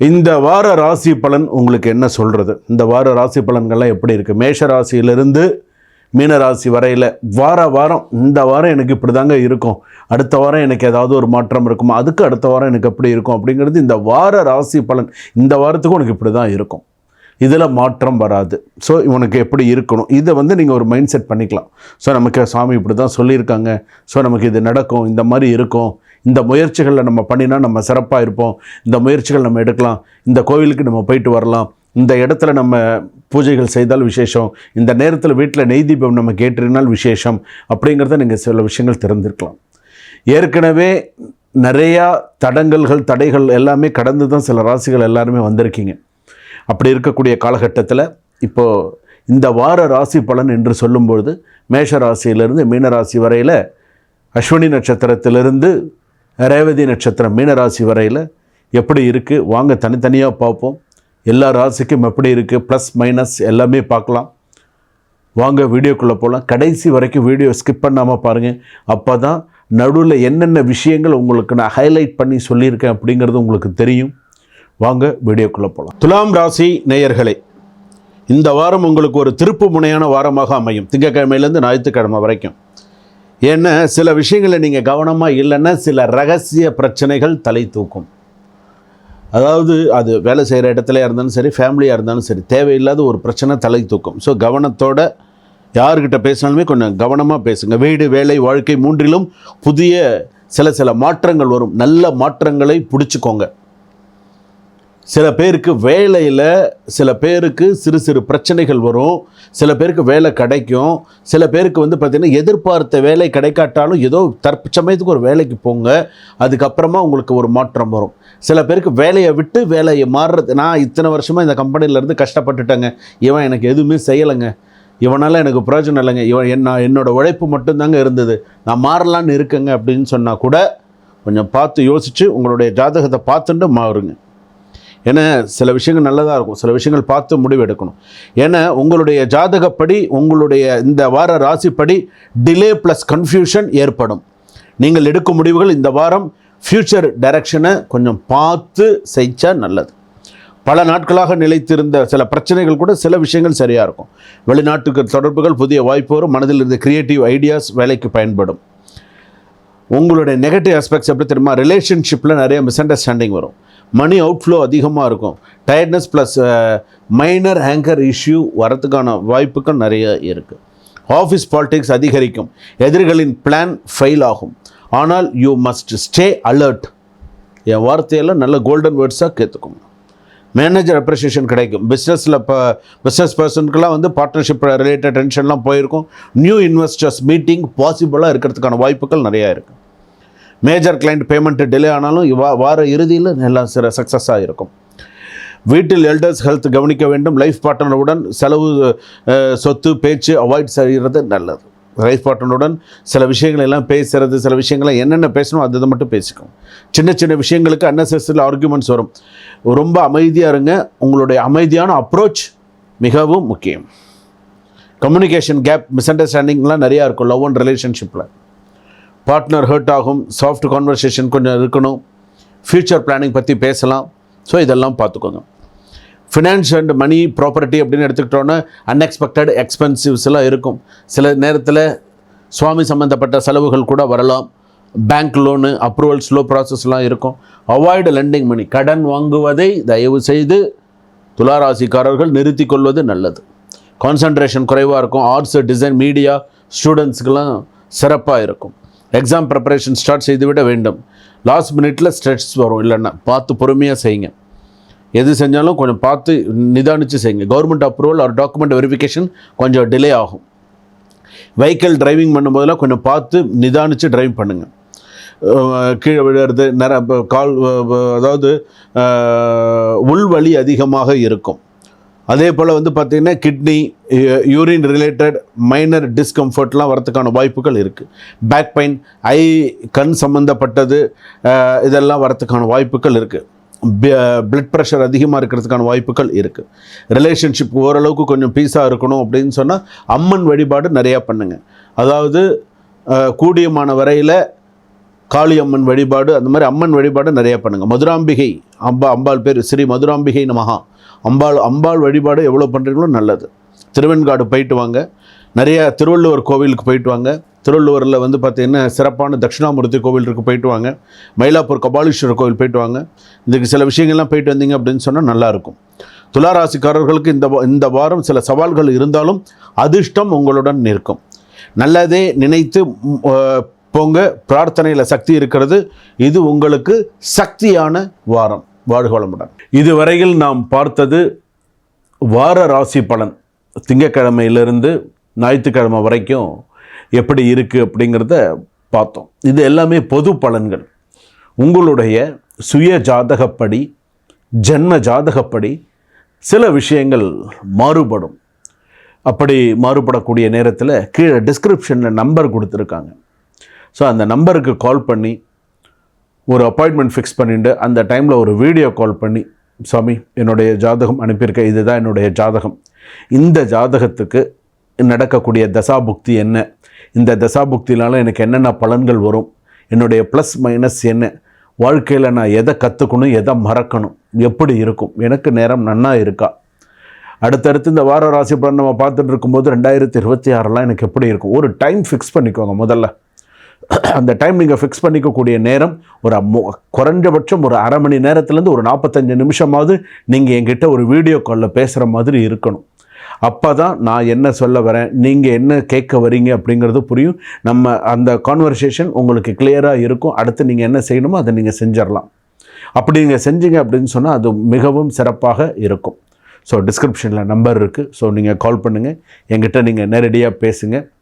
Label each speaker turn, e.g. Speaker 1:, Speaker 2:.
Speaker 1: இந்த வார ராசி பலன் உங்களுக்கு என்ன சொல்கிறது? இந்த வார ராசி பலன்கள்லாம் எப்படி இருக்குது? மேஷ ராசியிலிருந்து மீன ராசி வரையில் வாரம் இந்த வாரம் எனக்கு இப்படி தாங்க இருக்கும், அடுத்த வாரம் எனக்கு ஏதாவது ஒரு மாற்றம் இருக்குமா, அதுக்கு அடுத்த வாரம் எனக்கு எப்படி இருக்கும் அப்படிங்கிறது இந்த வார ராசி பலன். இந்த வாரத்துக்கும் உனக்கு இப்படி தான் இருக்கும், இதில் மாற்றம் வராது. ஸோ இவனுக்கு எப்படி இருக்கணும், இதை நீங்கள் ஒரு மைண்ட் செட் பண்ணிக்கலாம். ஸோ நமக்கு சாமி இப்படி தான் சொல்லியிருக்காங்க, ஸோ நமக்கு இது நடக்கும், இந்த மாதிரி இருக்கும், இந்த முயற்சிகளில் நம்ம பண்ணினா நம்ம சிறப்பாக இருப்போம், இந்த முயற்சிகள் நம்ம எடுக்கலாம், இந்த கோவிலுக்கு நம்ம போயிட்டு வரலாம், இந்த இடத்துல நம்ம பூஜைகள் செய்தால் விசேஷம், இந்த நேரத்தில் வீட்டில் நெய் தீபம் நம்ம கேட்டிருந்தால் விசேஷம் அப்படிங்கிறத நீங்கள் சில விஷயங்கள் தெரிஞ்சிருக்கலாம். ஏற்கனவே நிறையா தடைகள் எல்லாமே கடந்து தான் சில ராசிகள் எல்லாருமே வந்திருக்கீங்க. அப்படி இருக்கக்கூடிய காலகட்டத்தில் இப்போது இந்த வார ராசி பலன் என்று சொல்லும்பொழுது மேஷ ராசியிலிருந்து மீன ராசி வரையில், அஸ்வினி நட்சத்திரத்திலிருந்து ரேவதி நட்சத்திரம் மீனராசி வரையில் எப்படி இருக்குது வாங்க தனித்தனியாக பார்ப்போம். எல்லா ராசிக்கும் எப்படி இருக்குது, ப்ளஸ் மைனஸ் எல்லாமே பார்க்கலாம். வாங்க வீடியோக்குள்ளே போகலாம். கடைசி வரைக்கும் வீடியோ ஸ்கிப் பண்ணாமல் பாருங்கள். அப்போ தான் நடுவில் என்னென்ன விஷயங்கள் உங்களுக்கு நான் ஹைலைட் பண்ணி சொல்லியிருக்கேன் அப்படிங்கிறது உங்களுக்கு தெரியும். வாங்க வீடியோக்குள்ளே போகலாம். துலாம் ராசி நேயர்களே, இந்த வாரம் உங்களுக்கு ஒரு திருப்பு முனையான வாரமாக அமையும், திங்கட்கிழமையிலேருந்து ஞாயிற்றுக்கிழமை வரைக்கும். ஏன்னா சில விஷயங்களை நீங்கள் கவனமாக இல்லைன்னா சில ரகசிய பிரச்சனைகள் தலை தூக்கும். அதாவது அது வேலை செய்கிற இடத்துல இருந்தாலும் சரி, ஃபேமிலியாக இருந்தாலும் சரி, தேவையில்லாத ஒரு பிரச்சனை தலை தூக்கும். ஸோ கவனத்தோட யார்கிட்ட பேசினாலுமே கொஞ்சம் கவனமாக பேசுங்க. வீடு, வேலை, வாழ்க்கை மூன்றிலும் புதிய சில மாற்றங்கள் வரும். நல்ல மாற்றங்களை பிடிச்சிக்கோங்க. சில பேருக்கு வேலையில் சில பேருக்கு சிறு பிரச்சனைகள் வரும், சில பேருக்கு வேலை கிடைக்கும், சில பேருக்கு பார்த்திங்கன்னா எதிர்பார்த்த வேலை கிடைக்காட்டாலும் ஏதோ தற்சமயத்துக்கு ஒரு வேலைக்கு போங்க, அதுக்கப்புறமா உங்களுக்கு ஒரு மாற்றம் வரும். சில பேருக்கு வேலையை விட்டு வேலையை மாறுறது, நான் இத்தனை வருஷமாக இந்த கம்பெனியிலேருந்து கஷ்டப்பட்டுட்டேங்க, இவன் எனக்கு எதுவுமே செய்யலைங்க, இவனால் எனக்கு பிரயோஜனம் இல்லைங்க, என்னோடய உழைப்பு மட்டும்தாங்க இருந்தது, நான் மாறலான்னு இருக்கேங்க அப்படின்னு சொன்னால் கூட கொஞ்சம் பார்த்து யோசித்து உங்களுடைய ஜாதகத்தை பார்த்துட்டு மாறுங்க. ஏன்னா சில விஷயங்கள் நல்லதாக இருக்கும், சில விஷயங்கள் பார்த்து முடிவு எடுக்கணும். ஏன்னா உங்களுடைய ஜாதகப்படி, உங்களுடைய இந்த வார ராசிப்படி டிலே ப்ளஸ் கன்ஃபியூஷன் ஏற்படும். நீங்கள் எடுக்கும் முடிவுகள் இந்த வாரம் ஃப்யூச்சர் டைரக்ஷனை கொஞ்சம் பார்த்து செய்ச்சா நல்லது. பல நாட்களாக நிலைத்திருந்த சில பிரச்சனைகள் கூட சில விஷயங்கள் சரியாக இருக்கும். வெளிநாட்டுக்கு தொடர்புகள், புதிய வாய்ப்பு வரும், மனதில் இருந்த கிரியேட்டிவ் ஐடியாஸ் வேலைக்கு பயன்படும். உங்களுடைய நெகட்டிவ் ஆஸ்பெக்ட்ஸ் எப்படி தெரியுமா, ரிலேஷன்ஷிப்பில் நிறைய மிஸ் அண்டர்ஸ்டாண்டிங் வரும், மணி அவுட்ஃப்ளோ அதிகமாக இருக்கும், டயர்ட்னஸ் ப்ளஸ் மைனர் ஹேங்கர் இஷ்யூ வரத்துக்கான வாய்ப்புகள் நிறைய இருக்குது. ஆஃபீஸ் பாலிடிக்ஸ் அதிகரிக்கும், எதிரிகளின் பிளான் ஃபெயில் ஆகும், ஆனால் யூ மஸ்ட் ஸ்டே அலர்ட். என் வார்த்தையெல்லாம் நல்ல கோல்டன் வேர்ட்ஸாக கேட்டுக்கோங்க. மேனேஜர் அப்ரிசியேஷன் கிடைக்கும். பிஸ்னஸ் பர்சனுக்கெல்லாம் பார்ட்னர்ஷிப் ரிலேட்டட் டென்ஷன்லாம் போயிருக்கும். நியூ இன்வெஸ்டர்ஸ் மீட்டிங் பாசிபிளாக இருக்கிறதுக்கான வாய்ப்புகள் நிறையா இருக்குது. மேஜர் கிளைண்ட் பேமெண்ட்டு டிலே ஆனாலும் வார இறுதியில் நல்லா சக்ஸஸாக இருக்கும். வீட்டில் எல்டர்ஸ் ஹெல்த் கவனிக்க வேண்டும். லைஃப் பார்ட்னருடன் செலவு, சொத்து, பேச்சு அவாய்ட் செய்கிறது நல்லது. லைஃப் பார்ட்னருடன் சில விஷயங்கள் எல்லாம் பேசுகிறது, சில விஷயங்களை என்னென்ன பேசணும் அதை மட்டும் பேசிக்கணும். சின்ன விஷயங்களுக்கு அன்னெசரி ஆர்குமெண்ட்ஸ் வரும். ரொம்ப அமைதியாக இருங்க. உங்களுடைய அமைதியான அப்ரோச் மிகவும் முக்கியம். கம்யூனிகேஷன் கேப், மிஸ் அண்டர்ஸ்டாண்டிங்லாம் நிறையா இருக்கும். லவ் அண்ட் ரிலேஷன்ஷிப்பில் பார்ட்னர் ஹர்ட் ஆகும். சாஃப்ட் கான்வர்சேஷன் கொஞ்சம் இருக்கணும். ஃப்யூச்சர் பிளானிங் பற்றி பேசலாம். ஸோ இதெல்லாம் பார்த்துக்கோங்க. ஃபினான்ஸ் அண்ட் மணி ப்ராப்பர்ட்டி அப்படின்னு எடுத்துக்கிட்டோன்னா அன்எக்ஸ்பெக்டட் எக்ஸ்பென்சிவ்ஸ்லாம் இருக்கும். சில நேரத்தில் சுவாமி சம்மந்தப்பட்ட செலவுகள் கூட வரலாம். பேங்க் லோனு அப்ரூவல் ஸ்லோ ப்ராசஸ்லாம் இருக்கும். அவாய்டு லெண்டிங் மணி, கடன் வாங்குவதை தயவு செய்து துளாராசிக்காரர்கள் நிறுத்தி கொள்வது நல்லது. கான்சன்ட்ரேஷன் குறைவாக இருக்கும். ஆர்ட்ஸ், டிசைன், மீடியா ஸ்டூடெண்ட்ஸுக்கெல்லாம் சிறப்பாக இருக்கும். எக்ஸாம் ப்ரிப்பரேஷன் ஸ்டார்ட் செய்துவிட வேண்டும். லாஸ்ட் மினிட்டில் ஸ்ட்ரெஸ் வரும், இல்லைன்னா பார்த்து பொறுமையாக செய்யுங்க. எது செஞ்சாலும் கொஞ்சம் பார்த்து நிதானித்து செய்யுங்க. கவர்மெண்ட் அப்ரூவல் ஒரு டாக்குமெண்ட் வெரிஃபிகேஷன் கொஞ்சம் டிலே ஆகும். வெஹிக்கிள் டிரைவிங் பண்ணும்போதெல்லாம் கொஞ்சம் பார்த்து நிதானித்து டிரைவ் பண்ணுங்கள். கீழே விழுறது, அதாவது உள்வலி அதிகமாக இருக்கும். அதே போல் பார்த்திங்கன்னா கிட்னி, யூரின் ரிலேட்டட் மைனர் டிஸ்கம்ஃபர்ட்லாம் வரத்துக்கான வாய்ப்புகள் இருக்குது. பேக் பெயின், ஐ, கண் சம்மந்தப்பட்டது இதெல்லாம் வரத்துக்கான வாய்ப்புகள் இருக்குது. பிளட் ப்ரெஷர் அதிகமாக இருக்கிறதுக்கான வாய்ப்புகள் இருக்குது. ரிலேஷன்ஷிப் ஓரளவுக்கு கொஞ்சம் பீஸாக இருக்கணும் அப்படின்னு சொன்னால் அம்மன் வழிபாடு நிறையா பண்ணுங்கள். அதாவது கூடியமான வரையில் காளியம்மன் வழிபாடு, அந்த மாதிரி அம்மன் வழிபாடு நிறைய பண்ணுங்கள். மதுராம்பிகை அம்பாள் பேர் ஸ்ரீ மதுராம்பிகை நமஹா. அம்பாள் வழிபாடு எவ்வளோ பண்ணுறீங்களோ நல்லது. திருவெண்காடு போயிட்டு வாங்க, நிறைய திருவள்ளுவர் கோவிலுக்கு போயிட்டு வாங்க. திருவள்ளுவரில் வந்து பார்த்திங்கன்னா சிறப்பான தட்சிணாமூர்த்தி கோவில் இருக்குது, போயிட்டு வாங்க. மயிலாப்பூர் கபாலீஸ்வரர் கோவில் போயிட்டு வாங்க. இதுக்கு சில விஷயங்கள்லாம் போயிட்டு வந்தீங்க அப்படின்னு சொன்னால் நல்லாயிருக்கும். துளாராசிக்காரர்களுக்கு இந்த வாரம் சில சவால்கள் இருந்தாலும் அதிர்ஷ்டம் உங்களுடன் நிற்கும். நல்லதே நினைத்து போங்க. பிரார்த்தனையில் சக்தி இருக்கிறது. இது உங்களுக்கு சக்தியான வாரம். வாழ்க வளமுடன். இதுவரையில் நாம் பார்த்தது வார ராசி பலன். திங்கக்கிழமையிலிருந்து ஞாயிற்றுக்கிழமை வரைக்கும் எப்படி இருக்குது அப்படிங்கிறத பார்த்தோம். இது எல்லாமே பொது பலன்கள். உங்களுடைய சுய ஜாதகப்படி, ஜென்ம ஜாதகப்படி சில விஷயங்கள் மாறுபடும். அப்படி மாறுபடக்கூடிய நேரத்தில் கீழே டிஸ்கிரிப்ஷனில் நம்பர் கொடுத்துருக்காங்க. ஸோ அந்த நம்பருக்கு கால் பண்ணி ஒரு அப்பாயின்மெண்ட் ஃபிக்ஸ் பண்ணிட்டு அந்த டைமில் ஒரு வீடியோ கால் பண்ணி, சாமி என்னுடைய ஜாதகம் அனுப்பியிருக்கேன், இதுதான் என்னுடைய ஜாதகம், இந்த ஜாதகத்துக்கு நடக்கக்கூடிய தசாபுக்தி என்ன, இந்த தசாபுக்தினால எனக்கு என்னென்ன பலன்கள் வரும், என்னுடைய ப்ளஸ் மைனஸ் என்ன, வாழ்க்கையில் நான் எதை கற்றுக்கணும், எதை மறக்கணும், எப்படி இருக்கும், எனக்கு நேரம் நன்னா இருக்கா, அடுத்தடுத்து இந்த வார ராசி பலன் நம்ம பார்த்துட்டு இருக்கும்போது 2026 எனக்கு எப்படி இருக்கும், ஒரு டைம் ஃபிக்ஸ் பண்ணிக்கோங்க. முதல்ல அந்த டைம் நீங்கள் ஃபிக்ஸ் பண்ணிக்கக்கூடிய நேரம் ஒரு குறைஞ்சபட்சம் ஒரு அரை மணி நேரத்துலேருந்து ஒரு 45 நிமிஷமாவது நீங்கள் என்கிட்ட ஒரு வீடியோ காலில் பேசுகிற மாதிரி இருக்கணும். அப்போ தான் நான் என்ன சொல்ல வரேன், நீங்கள் என்ன கேட்க வரீங்க அப்படிங்கிறது புரியும். நம்ம அந்த கான்வர்சேஷன் உங்களுக்கு கிளியராக இருக்கும். அடுத்து நீங்கள் என்ன செய்யணுமோ அதை நீங்கள் செஞ்சிடலாம். அப்படி நீங்கள் செஞ்சீங்க அப்படின்னு சொன்னால் அது மிகவும் சிறப்பாக இருக்கும். ஸோ டிஸ்கிரிப்ஷனில் நம்பர் இருக்குது. ஸோ நீங்கள் கால் பண்ணுங்கள், என்கிட்ட நீங்கள் நேரடியாக பேசுங்க.